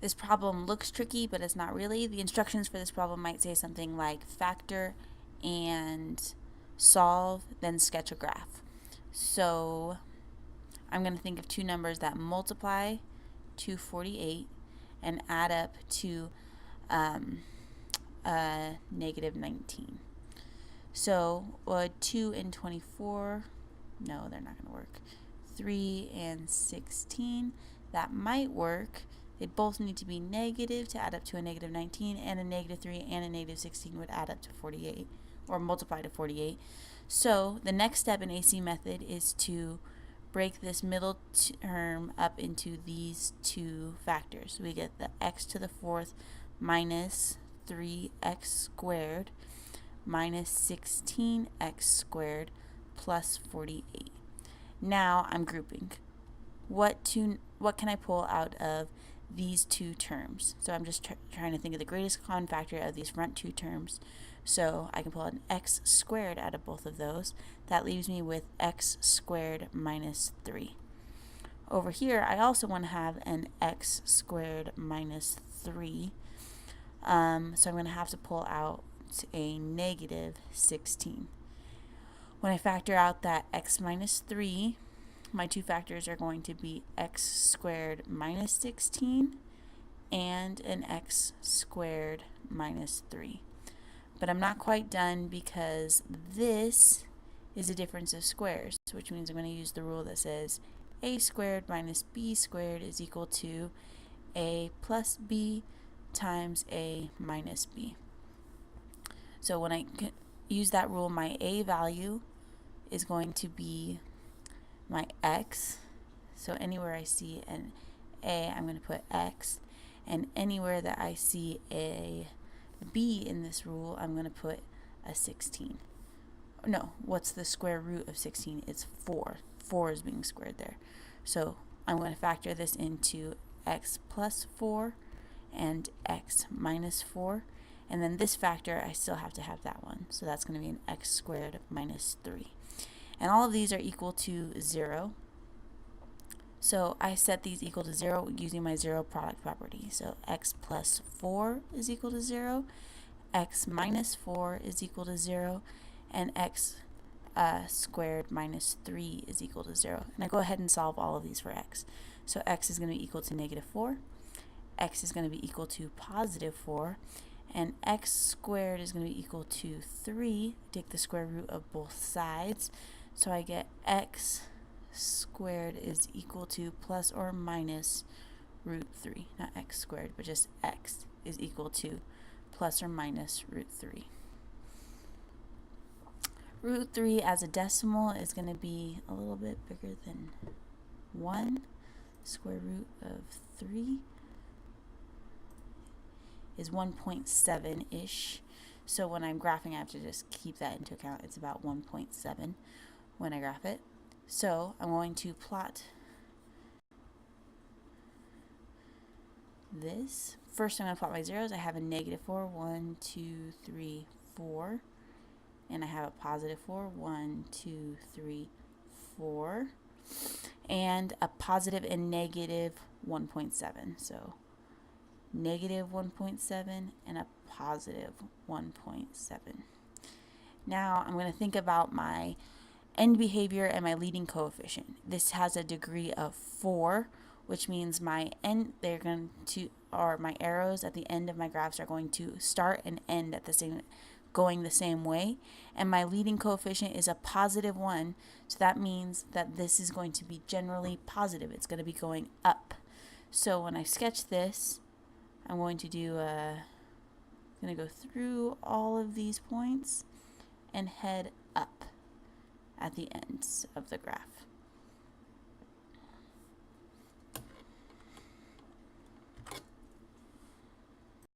This problem looks tricky, but it's not really. The instructions for this problem might say something like factor and solve, then sketch a graph. So I'm going to think of two numbers that multiply to 48 and add up to negative 19. So 2 and 24, no, they're not going to work. 3 and 16, that might work. They both need to be negative to add up to a negative 19, and a negative 3 and a negative 16 would add up to 48, or multiply to 48. So the next step in AC method is to break this middle term up into these two factors. We get the x to the fourth minus 3x squared minus 16x squared plus 48. Now I'm grouping. What can I pull out of these two terms? So I'm just trying to think of the greatest common factor of these front two terms. So I can pull out an x squared out of both of those. That leaves me with x squared minus 3. Over here, I also want to have an x squared minus 3. So I'm going to have to pull out a negative 16. When I factor out that x minus 3, my two factors are going to be x squared minus 16 and an x squared minus 3. But I'm not quite done because this is a difference of squares, which means I'm going to use the rule that says a squared minus b squared is equal to a plus b times a minus b. So when I use that rule, my a value is going to be my x. So anywhere I see an a, I'm going to put x. And anywhere that I see a b in this rule, I'm going to put a 16. No, what's the square root of 16? It's 4. 4 is being squared there. So I'm going to factor this into x plus 4 and x minus 4. And then this factor, I still have to have that one. So that's going to be an x squared minus 3. And all of these are equal to 0. So I set these equal to 0 using my zero product property. So x plus 4 is equal to 0, x minus 4 is equal to 0, and x squared minus 3 is equal to 0. And I go ahead and solve all of these for x. So x is going to be equal to negative 4, x is going to be equal to positive 4, and x squared is going to be equal to 3. Take the square root of both sides. So I get x squared is equal to plus or minus root 3. Not x squared, but just x is equal to plus or minus root 3. Root 3 as a decimal is going to be a little bit bigger than 1. Square root of 3 is 1.7-ish. So when I'm graphing, I have to just keep that into account. It's about 1.7 when I graph it. So I'm going to plot this. First, I'm going to plot my zeros. I have a negative 4, 1, 2, 3, 4. And I have a positive 4, 1, 2, 3, 4. And a positive and negative 1.7. So negative 1.7 and a positive 1.7. Now I'm going to think about my end behavior and my leading coefficient. This has a degree of 4, which means my end, my arrows at the end of my graphs are going to start and end at going the same way. And my leading coefficient is a positive 1, so that means that this is going to be generally positive. It's going to be going up. So when I sketch this, I'm going to go through all of these points and head up at the ends of the graph.